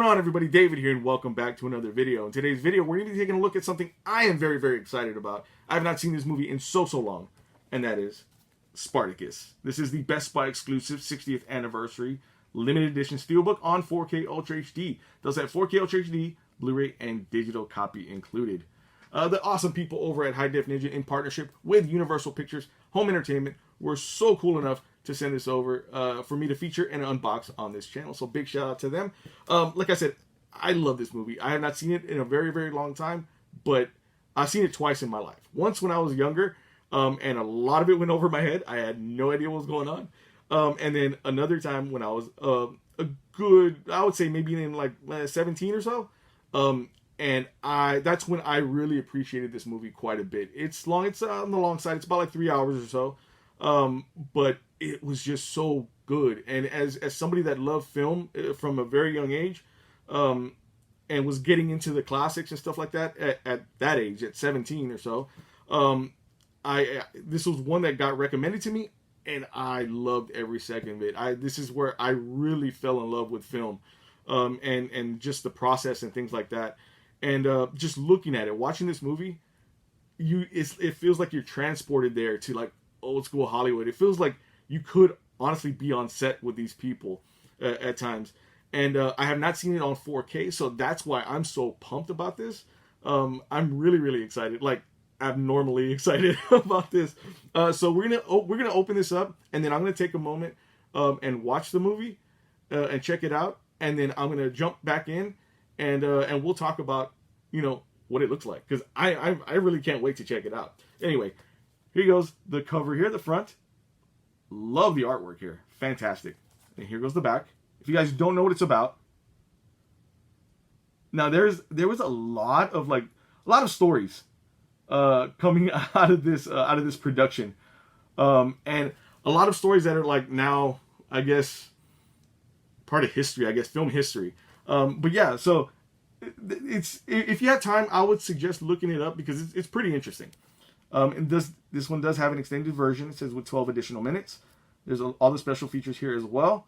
on, everybody? David here, and welcome back to another video. In today's video, we're going to be taking a look at something I am very, very excited about. I have not seen this movie in so long, and that is Spartacus. This is the Best Buy exclusive 60th anniversary limited edition steelbook on 4K Ultra HD. Does have 4K Ultra HD, Blu-ray, and digital copy included. The awesome people over at High Def Ninja, in partnership with Universal Pictures Home Entertainment, were so cool enough to send this over for me to feature and unbox on this channel. So big shout out to them. Like I said, I love this movie. I have not seen it in a very, very long time, but I've seen it twice in my life. Once when I was younger, and a lot of it went over my head. I had no idea what was going on. And then another time when I was a good, I would say maybe in like 17 or so. And that's when I really appreciated this movie quite a bit. It's long, it's on the long side. It's about like 3 hours or so. But it was just so good. And as somebody that loved film from a very young age, and was getting into the classics and stuff like that at that age, at 17 or so, this was one that got recommended to me, and I loved every second of it. This is where I really fell in love with film, and just the process and things like that. And just looking at it, watching this movie, it feels like you're transported there to like old school Hollywood. It feels like you could honestly be on set with these people at times. And I have not seen it on 4K, so that's why I'm so pumped about this. I'm really, really excited, like abnormally excited about this. So we're gonna open this up, and then I'm gonna take a moment and watch the movie and check it out, and then I'm gonna jump back in and we'll talk about what it looks like, because I really can't wait to check it out. Anyway, here goes the cover here, the front. Love the artwork here, fantastic. And here goes the back. If you guys don't know what it's about, now there was a lot of stories coming out of this production, and a lot of stories that are like now, I guess, part of history, I guess, film history. But yeah, so if you have time, I would suggest looking it up, because it's pretty interesting. And this one does have an extended version. It says with 12 additional minutes. There's all the special features here as well.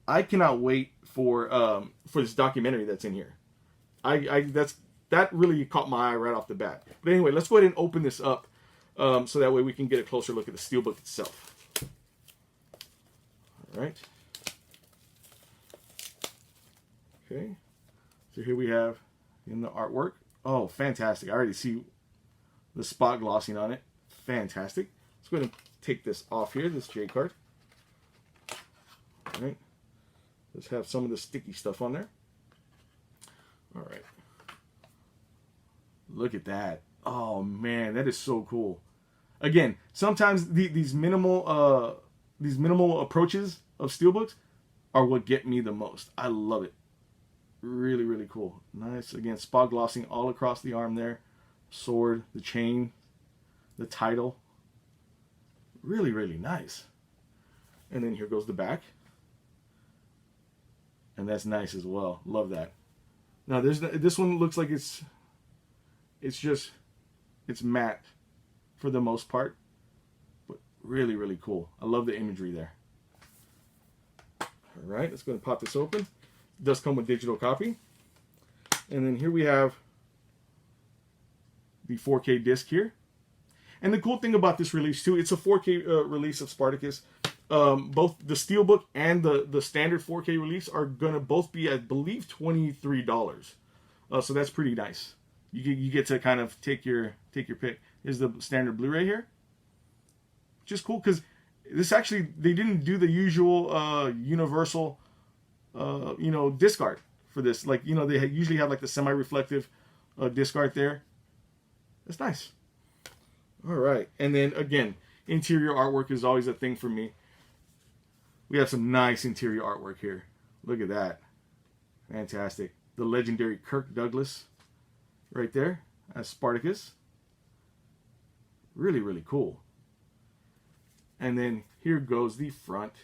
I cannot wait for this documentary that's in here. That really caught my eye right off the bat. But anyway, let's go ahead and open this up, so that way we can get a closer look at the steelbook itself. All right. Okay. So here we have in the artwork. Oh, fantastic! I already see the spot glossing on it. Fantastic. Let's go ahead and take this off here, this J card. All right. Let's have some of the sticky stuff on there. All right. Look at that. Oh man, that is so cool. Again, sometimes these minimal approaches of steelbooks are what get me the most. I love it. Really, really cool. Nice. Again, spot glossing all across the arm there. Sword, the chain, the title. Really, really nice. And then here goes the back. And that's nice as well. Love that. Now this one looks like it's matte for the most part, but really, really cool. I love the imagery there. All right, let's go and pop this open. It does come with digital copy. And then here we have the 4K disc here. And the cool thing about this release too, it's a 4K release of Spartacus. Both the steelbook and the standard 4K release are gonna both be, I believe, $23. So that's pretty nice. You get to kind of take your pick. Here's the standard Blu-ray here, which is cool, because this actually, they didn't do the usual universal disc art for this. Like, they usually have like the semi-reflective disc art there. That's nice. All right, and then again, interior artwork is always a thing for me. We have some nice interior artwork here. Look at that. Fantastic. The legendary Kirk Douglas right there as Spartacus. Really, really cool. And then here goes the front,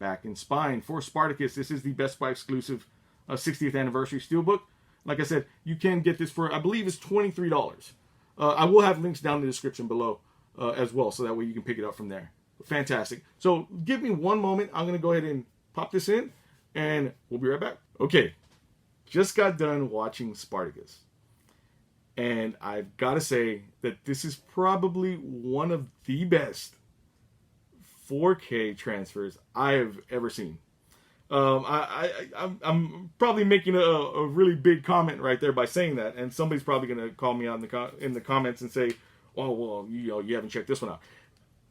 back, and spine for Spartacus. This is the Best Buy exclusive 60th anniversary steelbook. Like I said, you can get this for, I believe it's $23. I will have links down in the description below as well, so that way you can pick it up from there. Fantastic. So give me one moment. I'm going to go ahead and pop this in, and we'll be right back. Okay, just got done watching Spartacus. And I've got to say that this is probably one of the best 4K transfers I have ever seen. I'm probably making a really big comment right there by saying that, and somebody's probably going to call me out in the comments and say, "Oh, well, you haven't checked this one out."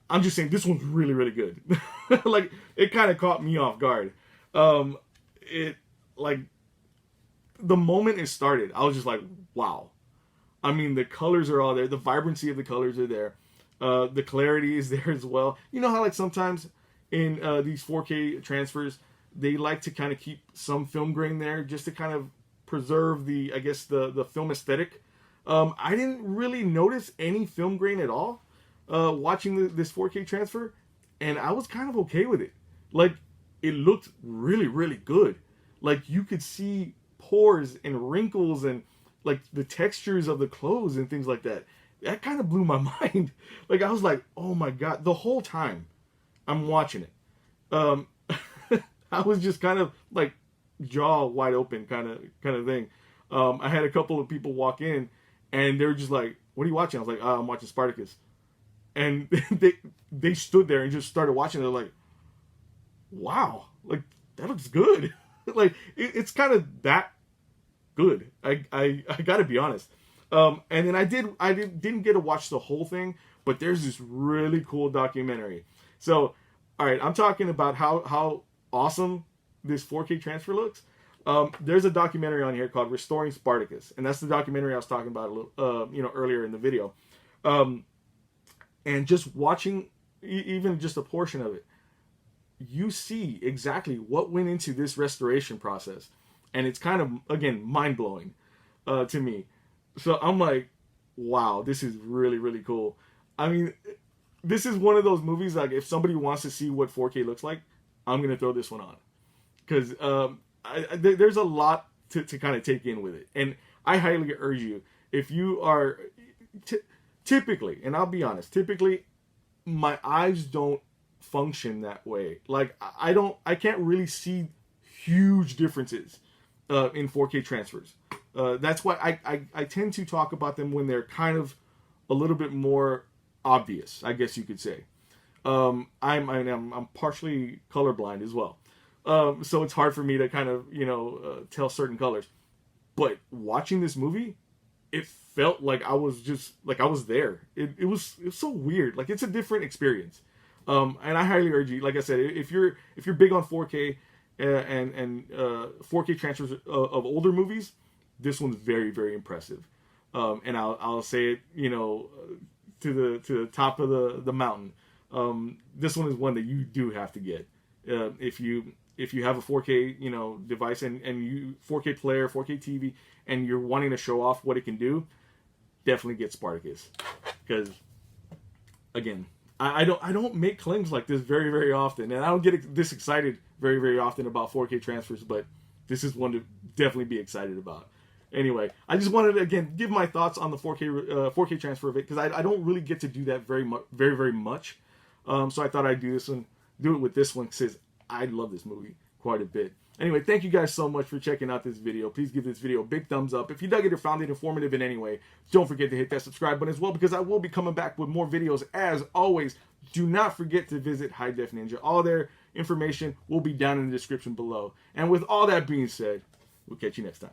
I'm just saying this one's really, really good. Like, it kind of caught me off guard. The moment it started, I was just like, wow. I mean, the colors are all there. The vibrancy of the colors are there. The clarity is there as well. You know how, like, sometimes in these 4K transfers, they like to kind of keep some film grain there just to kind of preserve the film aesthetic. I didn't really notice any film grain at all watching this 4K transfer, and I was kind of okay with it. Like, it looked really, really good. Like, you could see pores and wrinkles and, like, the textures of the clothes and things like that. That kind of blew my mind. Like, I was like, oh my God. The whole time I'm watching it, I was just kind of like jaw wide open kind of thing. I had a couple of people walk in and they were just like, "What are you watching?" I was like, "I'm watching Spartacus." And they stood there and just started watching. They're like, "Wow, like, that looks good." Like, it's kind of that good. I got to be honest. And then I didn't get to watch the whole thing, but there's this really cool documentary. So, all right, I'm talking about how awesome this 4K transfer looks. There's a documentary on here called Restoring Spartacus, and that's the documentary I was talking about earlier in the video. And just watching even just a portion of it, you see exactly what went into this restoration process, and it's kind of, again, mind-blowing to me. So I'm like, wow, this is really, really cool. I mean, this is one of those movies, like, if somebody wants to see what 4K looks like, I'm going to throw this one on. Because there's a lot to kind of take in with it. And I highly urge you, if you are, typically, and I'll be honest, typically, my eyes don't function that way. Like, I can't really see huge differences in 4K transfers. That's why I tend to talk about them when they're kind of a little bit more obvious, I guess you could say. I'm partially colorblind as well. So it's hard for me to kind of, tell certain colors. But watching this movie, it felt like I was there. It was so weird. Like, it's a different experience. And I highly urge you, like I said, if you're big on 4K and 4K transfers of older movies, this one's very, very impressive. And I'll say it, to the top of the mountain. This one is one that you do have to get. If you have a 4K, device and you 4K player, 4K TV, and you're wanting to show off what it can do, definitely get Spartacus. Because, again, I don't make claims like this very, very often, and I don't get this excited very, very often about 4K transfers, but this is one to definitely be excited about. Anyway, I just wanted to, again, give my thoughts on the 4K transfer of it, because I don't really get to do that very much. So I thought I'd do it with this one, because I love this movie quite a bit. Anyway, thank you guys so much for checking out this video. Please give this video a big thumbs up. If you dug it or found it informative in any way, don't forget to hit that subscribe button as well, because I will be coming back with more videos. As always, do not forget to visit High Def Ninja. All their information will be down in the description below. And with all that being said, we'll catch you next time.